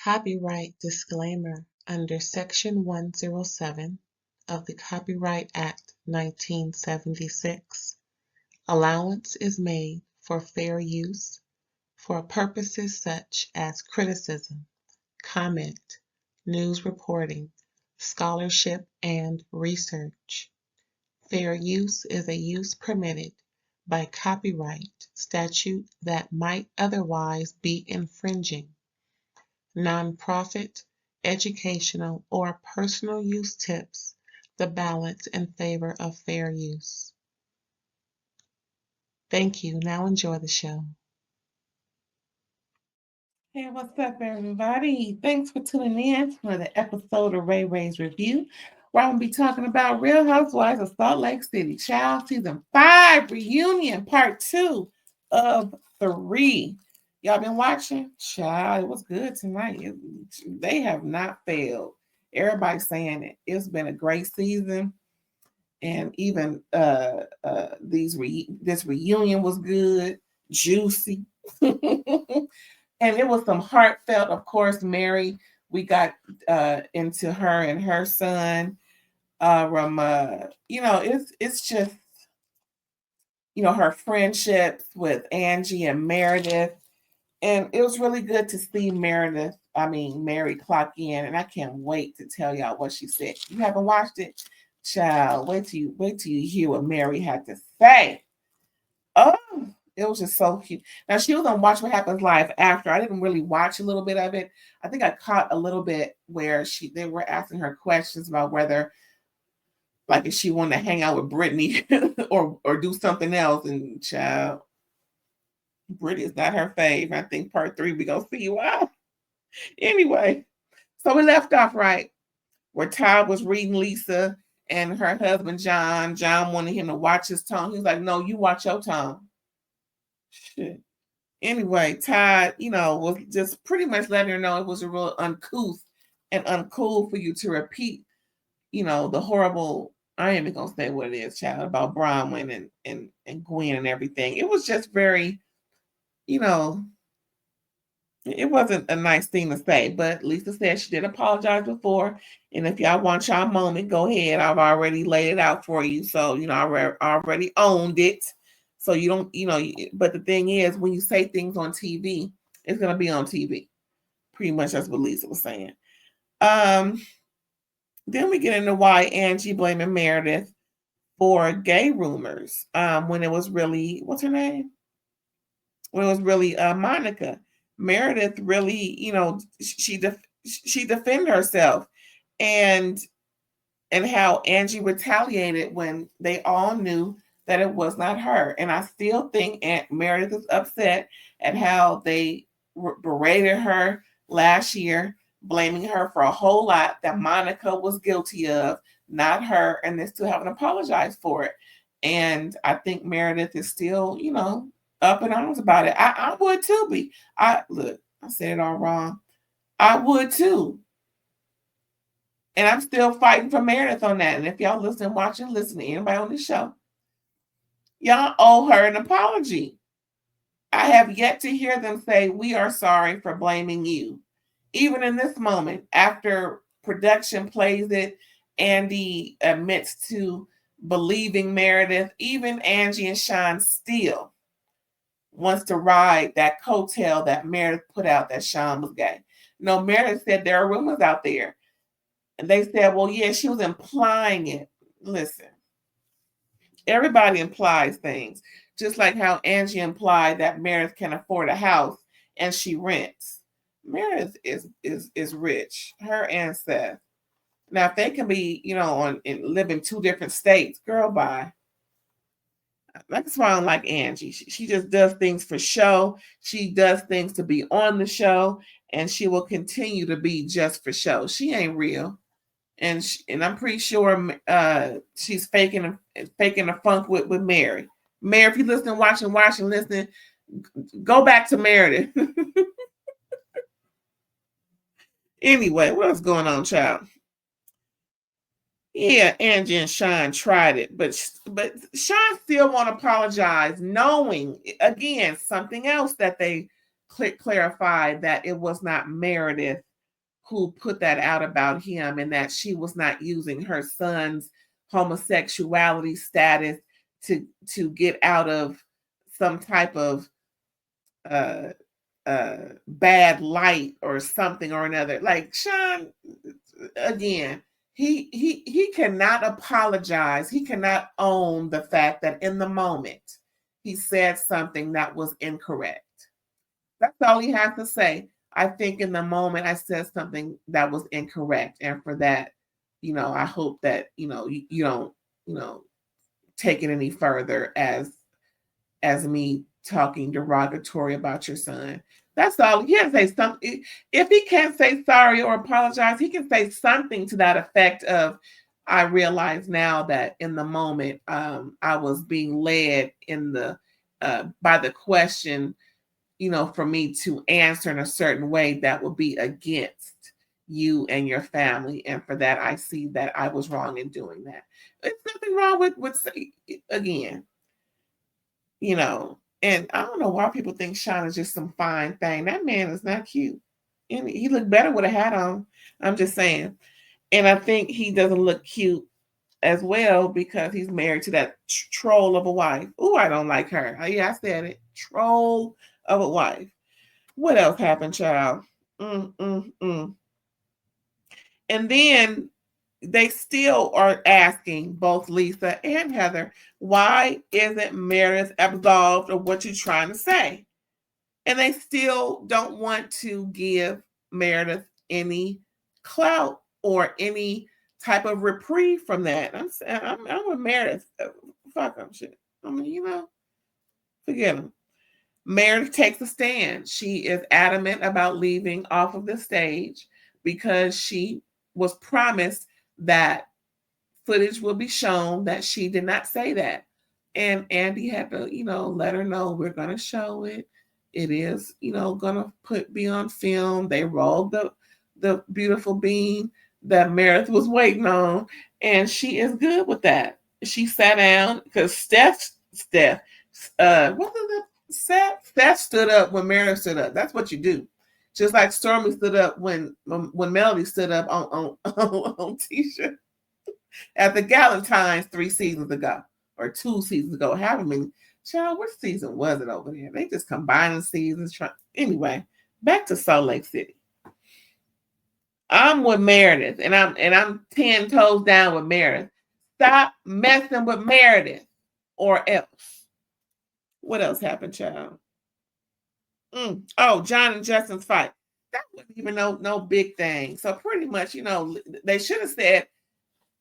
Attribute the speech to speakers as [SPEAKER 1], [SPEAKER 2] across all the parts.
[SPEAKER 1] Copyright disclaimer under Section 107 of the Copyright Act 1976. Allowance is made for fair use for purposes such as criticism, comment, news reporting, scholarship, and research. Fair use is a use permitted by copyright statute that might otherwise be infringing. Nonprofit, educational, or personal use tips the balance in favor of fair use. Thank you. Now enjoy the show.
[SPEAKER 2] Hey, what's up, everybody? Thanks for tuning in to another episode of RAERAEs Review, where I'm going to be talking about Real Housewives of Salt Lake City, Child Season 5 Reunion, Part 2 of 3. Y'all been watching? Child, it was good tonight. They have not failed. Everybody's saying it. It's been a great season. And even this reunion was good, juicy. And it was some heartfelt, of course, Mary. We got into her and her son. It's just, her friendships with Angie and Meredith. And it was really good to see Mary clock in. And I can't wait to tell y'all what she said. You haven't watched it? Child, wait till you hear what Mary had to say. Oh, it was just so cute. Now, she was on Watch What Happens Live after. I didn't really watch a little bit of it. I think I caught a little bit where they were asking her questions about whether, like, if she wanted to hang out with Brittany or do something else. And child, Brittany is not her fave. I think part 3 we gonna see why. Anyway, so we left off right where Todd was reading Lisa and her husband John. John wanted him to watch his tongue. He was like, "No, you watch your tongue." Shit. Anyway, Todd, was just pretty much letting her know it was a real uncouth and uncool for you to repeat, the horrible, I ain't even gonna say what it is, child, about Bronwyn and Gwen and everything. It was just very, it wasn't a nice thing to say, but Lisa said she did apologize before. And if y'all want y'all moment, go ahead. I've already laid it out for you. So, I already owned it. So you don't, but the thing is, when you say things on TV, it's going to be on TV. Pretty much that's what Lisa was saying. Then we get into why Angie blaming Meredith for gay rumors when it was really, what's her name? When it was really Monica. Meredith really, she defended herself and how Angie retaliated when they all knew that it was not her. And I still think Aunt Meredith is upset at how they berated her last year, blaming her for a whole lot that Monica was guilty of, not her, and they still haven't apologized for it. And I think Meredith is still, up in arms about it. I would too be. I said it all wrong. I would too. And I'm still fighting for Meredith on that. And if y'all listen to anybody on this show, y'all owe her an apology. I have yet to hear them say, "We are sorry for blaming you." Even in this moment, after production plays it, Andy admits to believing Meredith. Even Angie and Shawn still wants to ride that coattail that Meredith put out that Shawn was gay. No, Meredith said there are rumors out there. And they said, well, yeah, she was implying it. Listen, everybody implies things. Just like how Angie implied that Meredith can afford a house and she rents. Meredith is rich. Her and Seth. Now, if they can be, live in 2 different states, girl, bye. That's why I don't like Angie. She just does things for show. She does things to be on the show, and she will continue to be just for show. She ain't real, and I'm pretty sure she's faking a funk with Mary. Mary, if you listen, watching, listen, go back to Meredith. Anyway, what's going on, child? Yeah, Angie and Shawn tried it, but Shawn still won't apologize, knowing, again, something else that they clarified, that it was not Meredith who put that out about him, and that she was not using her son's homosexuality status to get out of some type of uh bad light or something or another. Like Shawn, again, he cannot apologize. He cannot own the fact that in the moment he said something that was incorrect. That's all he has to say. I think in the moment I said something that was incorrect, and for that, I hope that you don't take it any further as me talking derogatory about your son. That's all. He can say something. If he can't say sorry or apologize, he can say something to that effect of, I realize now that in the moment I was being led in the by the question, for me to answer in a certain way that would be against you and your family. And for that, I see that I was wrong in doing that. There's nothing wrong with again, and I don't know why people think Shawn is just some fine thing. That man is not cute. And he looked better with a hat on. I'm just saying. And I think he doesn't look cute as well because he's married to that troll of a wife. Oh, I don't like her. Oh, yeah, I said it. Troll of a wife. What else happened, child? And then they still are asking both Lisa and Heather, why isn't Meredith absolved of what you're trying to say? And they still don't want to give Meredith any clout or any type of reprieve from that. I'm with Meredith. Fuck them shit. I mean, forget them. Meredith takes a stand. She is adamant about leaving off of the stage because she was promised that footage will be shown that she did not say that. And Andy had to, let her know we're going to show it. It is, going to be on film. They rolled the beautiful bean that Meredith was waiting on, and she is good with that. She sat down because Steph, what was it? Steph stood up when Meredith stood up. That's what you do. Just like Stormy stood up when Melody stood up on Tisha at the Galentine's 3 seasons ago or 2 seasons ago. However many. Child, what season was it over there? They just combining seasons. Anyway, back to Salt Lake City. I'm with Meredith, and I'm 10 toes down with Meredith. Stop messing with Meredith, or else. What else happened, child? Oh, John and Justin's fight. That wasn't even no big thing. So pretty much, they should have said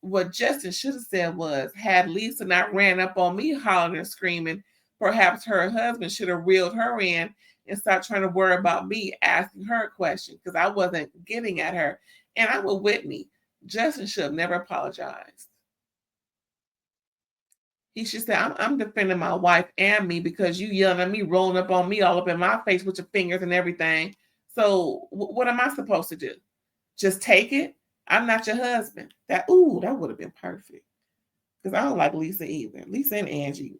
[SPEAKER 2] what Justin should have said was, had Lisa not ran up on me hollering and screaming, perhaps her husband should have reeled her in and stopped trying to worry about me asking her a question because I wasn't getting at her. And I'm with Whitney. Justin should have never apologized. He should say, I'm defending my wife and me because you yelling at me, rolling up on me all up in my face with your fingers and everything. So what am I supposed to do? Just take it? I'm not your husband. That would have been perfect. Because I don't like Lisa either. Lisa and Angie.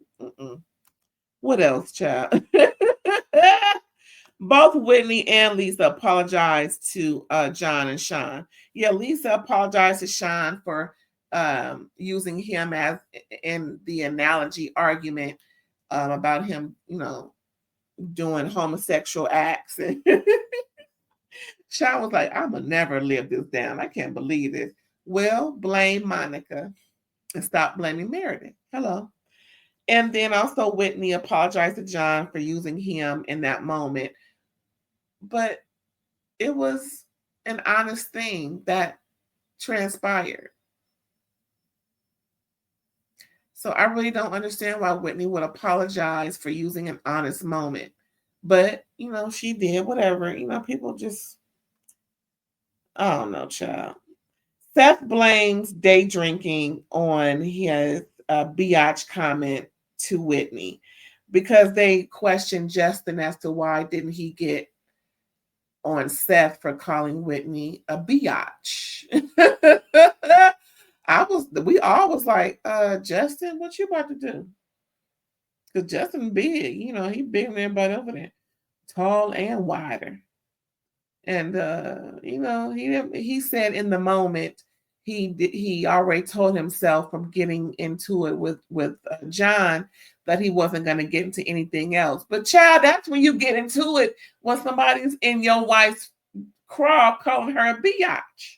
[SPEAKER 2] What else, child? Both Whitney and Lisa apologized to John and Shawn. Yeah, Lisa apologized to Shawn for using him as in the analogy argument about him, doing homosexual acts. Shawn was like, I'm gonna never live this down. I can't believe this. Well, blame Monica and stop blaming Meredith. Hello. And then also Whitney apologized to John for using him in that moment. But it was an honest thing that transpired. So I really don't understand why Whitney would apologize for using an honest moment. But, she did whatever. People just, I don't know, child. Seth blames day drinking on his biatch comment to Whitney because they questioned Justin as to why didn't he get on Seth for calling Whitney a biatch. We all was like, Justin, what you about to do? Because Justin big, he bigger than everybody over there. Tall and wider. And he said in the moment he already told himself from getting into it with John that he wasn't going to get into anything else. But child, that's when you get into it when somebody's in your wife's craw calling her a biatch.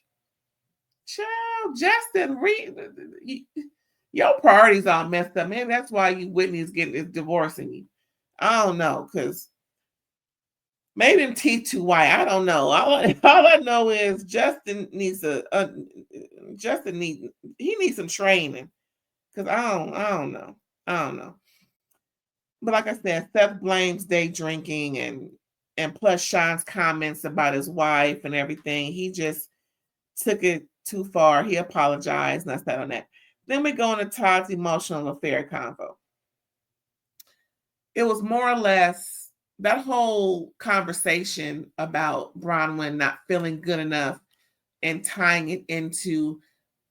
[SPEAKER 2] Child, Justin, your priorities all messed up, man. That's why Whitney's divorcing you. I don't know, because maybe them teeth too white. I don't know. All I know is Justin needs he needs some training, because I don't know. I don't know. But like I said, Seth blames day drinking and plus Shawn's comments about his wife and everything. He just took it too far. He apologized, and I said on that. Then we go into Todd's emotional affair convo. It was more or less that whole conversation about Bronwyn not feeling good enough and tying it into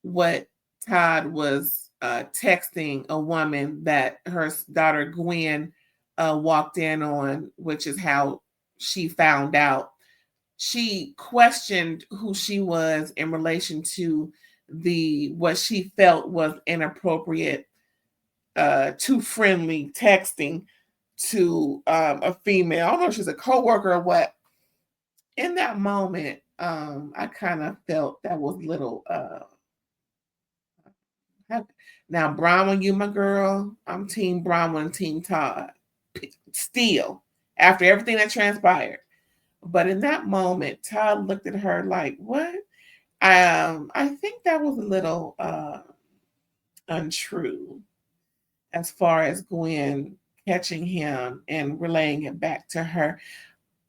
[SPEAKER 2] what Todd was texting a woman that her daughter Gwen walked in on, which is how she found out. She questioned who she was in relation to what she felt was inappropriate, too friendly texting to a female. I don't know if she's a coworker or what. In that moment, I kind of felt that was a little. Now, Bronwyn, you my girl. I'm Team Bronwyn, Team Todd. Still, after everything that transpired. But in that moment, Todd looked at her like, what? I think that was a little untrue as far as Gwen catching him and relaying it back to her.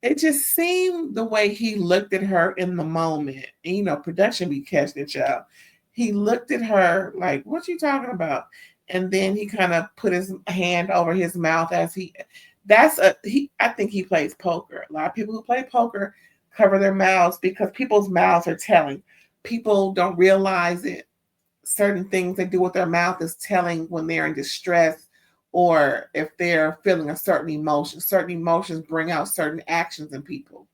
[SPEAKER 2] It just seemed the way he looked at her in the moment. And, production be catching it, y'all. He looked at her like, what you talking about? And then he kind of put his hand over his mouth I think he plays poker. A lot of people who play poker cover their mouths because people's mouths are telling. People don't realize it. Certain things they do with their mouth is telling when they're in distress or if they're feeling a certain emotion. Certain emotions bring out certain actions in people.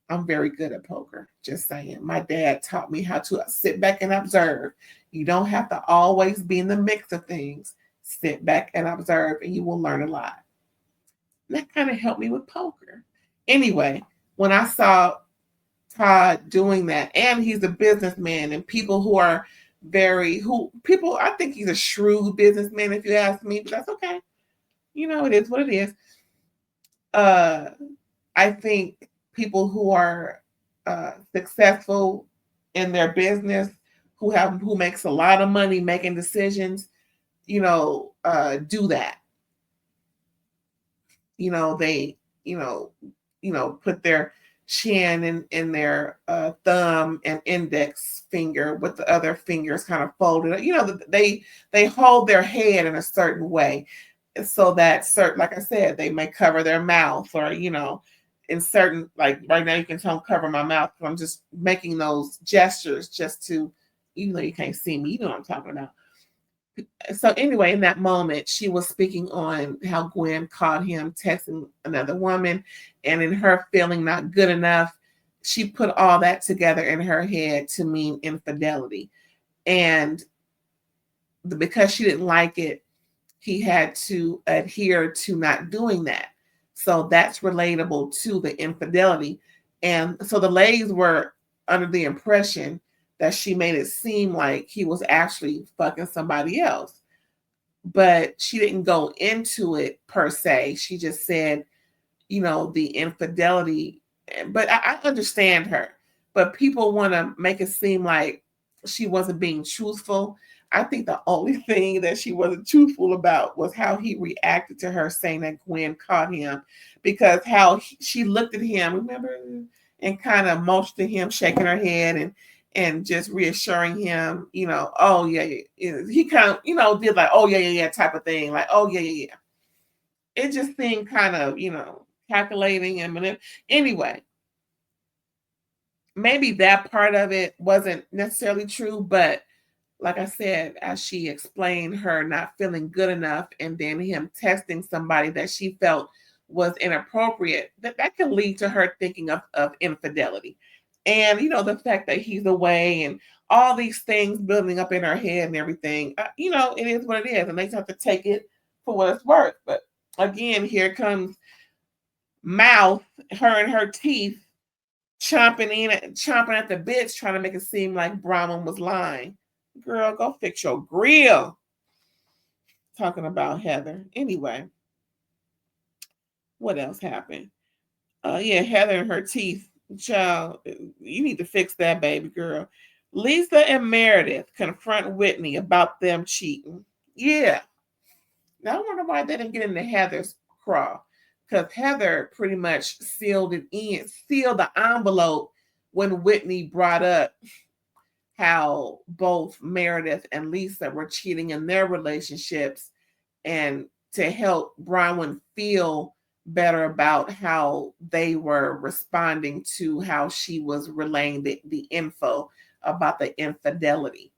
[SPEAKER 2] I'm very good at poker, just saying. My dad taught me how to sit back and observe. You don't have to always be in the mix of things. Sit back and observe, and you will learn a lot. And that kind of helped me with poker. Anyway, when I saw Todd doing that, and he's a businessman, and people who are I think he's a shrewd businessman, if you ask me, but that's okay. It is what it is. I think people who are successful in their business, who makes a lot of money making decisions, do that. They, put their chin in their thumb and index finger with the other fingers kind of folded. They hold their head in a certain way, so that like I said, they may cover their mouth or in certain, like right now you can tell I'm covering my mouth. I'm just making those gestures just to, even though you can't see me, you know what I'm talking about. So anyway, in that moment, she was speaking on how Gwen caught him texting another woman, and in her feeling not good enough, she put all that together in her head to mean infidelity. And because she didn't like it, he had to adhere to not doing that. So that's relatable to the infidelity. And so the ladies were under the impression that she made it seem like he was actually fucking somebody else. But she didn't go into it per se. She just said, the infidelity. But I understand her. But people want to make it seem like she wasn't being truthful. I think the only thing that she wasn't truthful about was how he reacted to her saying that Gwen caught him, because how she looked at him, remember, and kind of motioned to him, shaking her head and just reassuring him, oh yeah, he kind of, did like, oh yeah, type of thing, like, oh yeah. It just seemed kind of, calculating and anyway. Maybe that part of it wasn't necessarily true, but like I said, as she explained her not feeling good enough and then him texting somebody that she felt was inappropriate, that can lead to her thinking of infidelity. And, the fact that he's away and all these things building up in her head and everything, it is what it is. And they have to take it for what it's worth. But again, here comes mouth, her and her teeth, chomping at the bits, trying to make it seem like Bronwyn was lying. Girl, go fix your grill. Talking about Heather. Anyway, what else happened? Yeah, Heather and her teeth. Child, you need to fix that, baby girl. Lisa and Meredith confront Whitney about them cheating. Yeah. Now I wonder why they didn't get into Heather's craw. Because Heather pretty much sealed the envelope when Whitney brought up how both Meredith and Lisa were cheating in their relationships, and to help Bronwyn feel better about how they were responding to how she was relaying the info about the infidelity.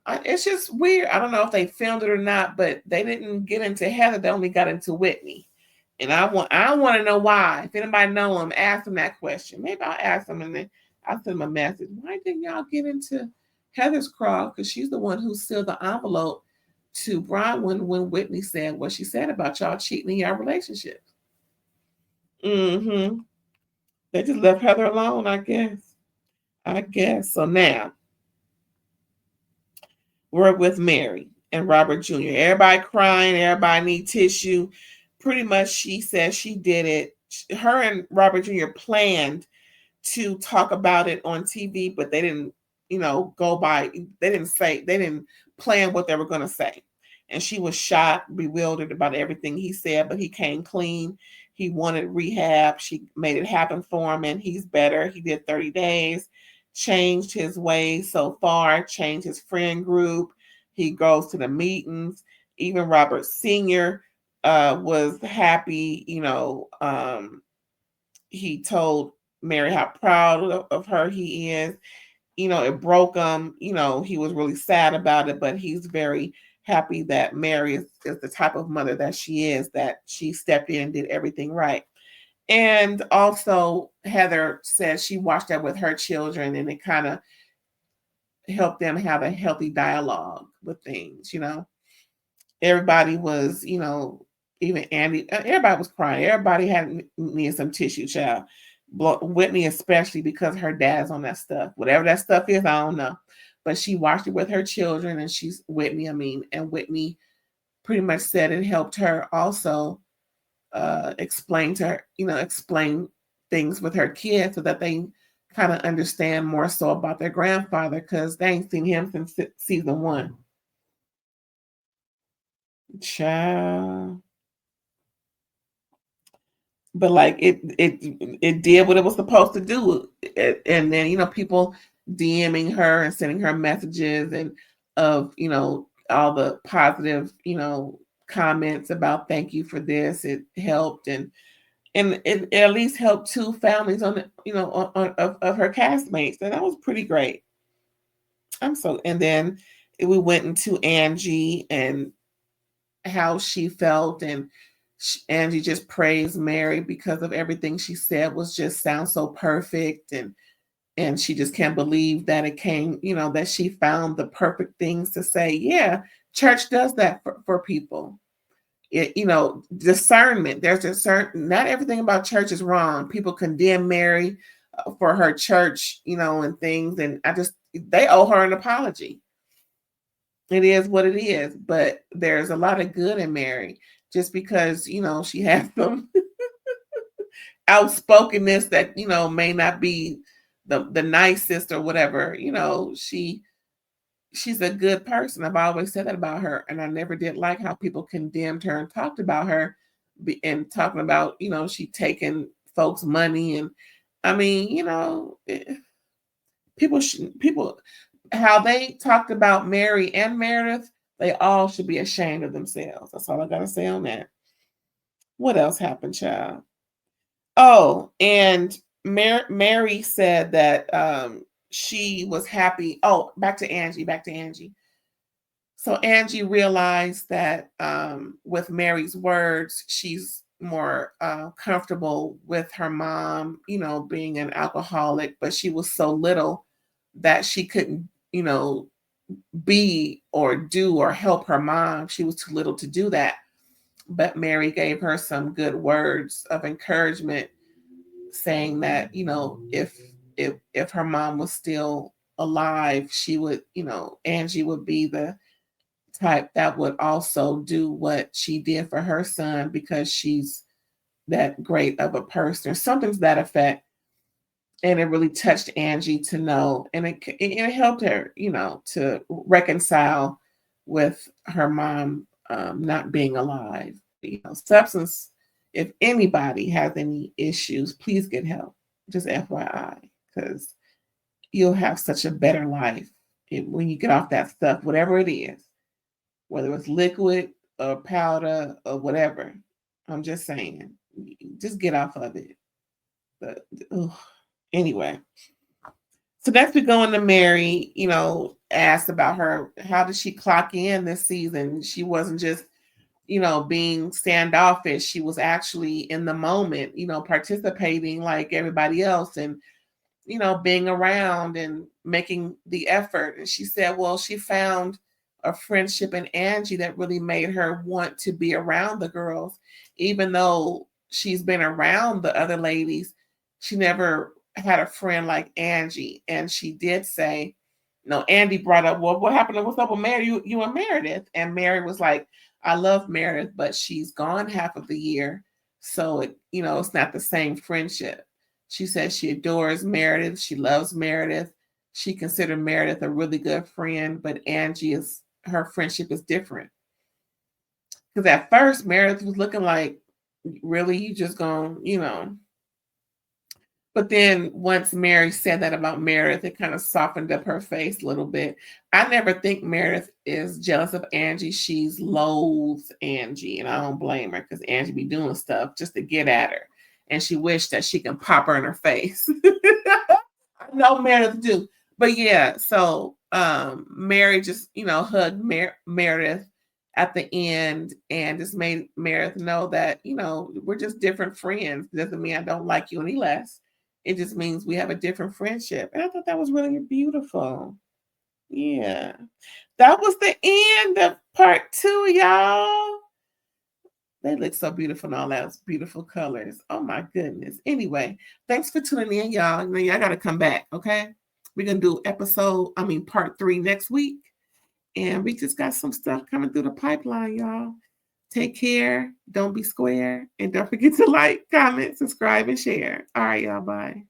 [SPEAKER 2] It's just weird. I don't know if they filmed it or not, but they didn't get into Heather. They only got into Whitney. And I want to know why. If anybody know them, ask them that question. Maybe I'll ask them and then I'll send them a message. Why didn't y'all get into Heather's crawl? Because she's the one who sealed the envelope to Bronwyn when Whitney said what she said about y'all cheating in your relationship. Mm-hmm. They just left Heather alone, I guess. So now we're with Mary and Robert Jr. Everybody crying. Everybody need tissue. Pretty much she says she did it. Her and Robert Jr. planned to talk about it on TV, but they didn't, they didn't plan what they were going to say. And she was shocked, bewildered about everything he said, but he came clean. He wanted rehab. She made it happen for him, and he's better. He did 30 days, changed his ways so far, changed his friend group. He goes to the meetings. Even Robert Sr. Was happy, he told Mary how proud of her he is. It broke him. He was really sad about it, but he's very happy that Mary is the type of mother that she is, that she stepped in and did everything right. And also, Heather says she watched that with her children, and it kind of helped them have a healthy dialogue with things, Everybody was, even Andy, everybody was crying. Everybody needed some tissue, child. Whitney especially, because her dad's on that stuff. Whatever that stuff is, I don't know. But she watched it with her children, and Whitney pretty much said it helped her also explain things with her kids so that they kind of understand more so about their grandfather, because they ain't seen him since season 1. Child. But like it did what it was supposed to do. And then, people DMing her and sending her messages and of, all the positive, comments about thank you for this. It helped, and it at least helped 2 families on the, of her castmates. And that was pretty great. And then we went into Angie and how she felt, and Angie just praised Mary because of everything she said sounds so perfect, and she just can't believe that it came, that she found the perfect things to say. Yeah, church does that for people. Discernment. There's discernment. Not everything about church is wrong. People condemn Mary for her church, and things, and they owe her an apology. It is what it is, but there's a lot of good in Mary. Just because, she has some outspokenness that, may not be the nicest or whatever, she's a good person. I've always said that about her. And I never did like how people condemned her and talked about her and talking about, she taking folks' money. And I mean, people, how they talked about Mary and Meredith, they all should be ashamed of themselves. That's all I got to say on that. What else happened, child? Oh, and Mary said that she was happy. Oh, back to Angie. So Angie realized that with Mary's words, she's more comfortable with her mom, being an alcoholic, but she was so little that she couldn't, be or do or help her mom. She was too little to do that. But Mary gave her some good words of encouragement, saying that, if her mom was still alive, she would, Angie would be the type that would also do what she did for her son because she's that great of a person or something to that effect. And it really touched Angie to know, and it helped her, to reconcile with her mom not being alive. Substance, if anybody has any issues, please get help. Just FYI, because you'll have such a better life when you get off that stuff, whatever it is, whether it's liquid or powder or whatever. I'm just saying, just get off of it. But anyway, so next we go into Mary, asked about her, how did she clock in this season? She wasn't just, being standoffish. She was actually in the moment, participating like everybody else and, being around and making the effort. And she said, well, she found a friendship in Angie that really made her want to be around the girls, even though she's been around the other ladies. She never had a friend like Angie. And she did say, no, Andy brought up, well, what happened? What's up with Mary? You and Meredith. And Mary was like, I love Meredith, but she's gone half of the year. So it's not the same friendship. She says she adores Meredith. She loves Meredith. She considered Meredith a really good friend, but her friendship is different. Because at first, Meredith was looking like, really, you just gonna, But then once Mary said that about Meredith, it kind of softened up her face a little bit. I never think Meredith is jealous of Angie. She's loathes Angie, and I don't blame her because Angie be doing stuff just to get at her. And she wished that she can pop her in her face. I know Meredith do. But yeah, so Mary just, hugged Meredith at the end and just made Meredith know that, we're just different friends. Doesn't mean I don't like you any less. It just means we have a different friendship. And I thought that was really beautiful. Yeah. That was the end of part 2, y'all. They look so beautiful in all those beautiful colors. Oh my goodness. Anyway, thanks for tuning in, y'all. Now y'all got to come back, okay? We're going to do part 3 next week. And we just got some stuff coming through the pipeline, y'all. Take care. Don't be square. And don't forget to like, comment, subscribe, and share. All right, y'all. Bye.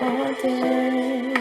[SPEAKER 2] All day.